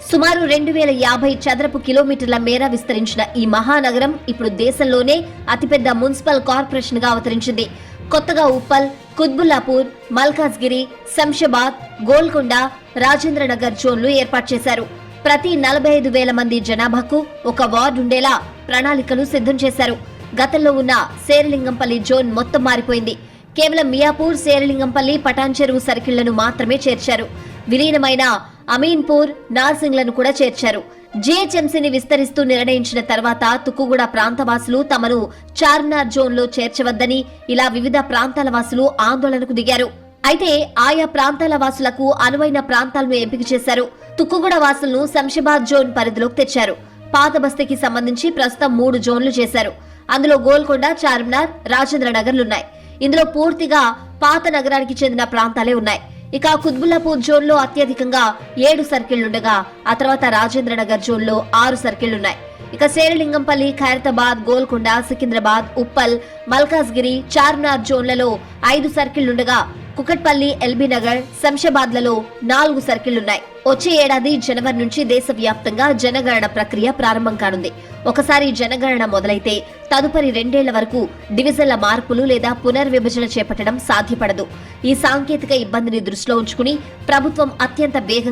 సుమారు 2050 చదరపు కిలోమీటర్ల మేర విస్తరించిన ఈ మహానగరం ఇప్పుడు దేశంలోనే అతిపెద్ద మున్సిపల్ కార్పొరేషన్ గా అవతరించింది. కొత్తగా ఉప్పల్, కుత్బుల్లాపూర్, మల్కాజ్గిరి, శంషాబాద్, గోల్కొండ, రాజేంద్రనగర్ జోన్లు ఏర్పాటు చేశారు. ప్రతి 45,000 మంది జనాభాకు ఒక వార్డు ఉండేలా ప్రణాళికలు సిద్ధం చేశారు. గతంలో ఉన్న శేరిలింగంపల్లి జోన్ మొత్తం మారిపోయింది. కేవలం మియాపూర్, శేరిలింగంపల్లి, పటాన్చెరువు సర్కిళ్లను మాత్రమే చేర్చారు. విలీనమైన అమీన్పూర్, నార్సింగ్లను కూడా చేర్చారు. జీహెచ్ఎంసీని విస్తరిస్తూ నిర్ణయించిన తర్వాత తుక్కుగూడ ప్రాంతవాసులు తమను చార్మినార్ జోన్లో చేర్చవద్దని ఇలా వివిధ ప్రాంతాల వాసులు ఆందోళనకు దిగారు. అయితే ఆయా ప్రాంతాల వాసులకు అనువైన ప్రాంతాలను ఎంపిక చేశారు. తుక్కుగూడ వాసులను శంషాబాద్ జోన్ పరిధిలోకి తెచ్చారు. పాత బస్తీకి సంబంధించి ప్రస్తుతం 3 జోన్లు చేశారు. అందులో గోల్కొండ, చార్మినార్, రాజేంద్రనగర్లున్నాయి. ఇందులో పూర్తిగా పాత నగరానికి చెందిన ప్రాంతాలే ఉన్నాయి. ఇక కుత్బుల్లాపూర్ జోన్లో అత్యధికంగా 7 సర్కిళ్లుండగా ఆ తర్వాత రాజేంద్రనగర్ జోన్లో 6 సర్కిళ్లున్నాయి. ఇక శేరిలింగంపల్లి, ఖైరతాబాద్, గోల్కొండ, సికింద్రాబాద్, ఉప్పల్, మల్కాజ్గిరి, చార్మినార్ జోన్లలో 5 సర్కిళ్లుండగా కుకట్పల్లి, ఎల్బీ నగర్, శంషాబాద్లలో 4 సర్కిళ్లున్నాయి. వచ్చే ఏడాది జనవరి నుంచి దేశవ్యాప్తంగా జనగణన ప్రక్రియ ప్రారంభం కానుంది. ఒకసారి జనగణన మొదలైతే తదుపరి 2 ఏళ్ల వరకు డివిజన్ల మార్పులు లేదా పునర్విభజన చేపట్టడం సాధ్యపడదు. ఈ సాంకేతిక ఇబ్బందిని దృష్టిలో ఉంచుకుని ప్రభుత్వం అత్యంత వేగంగా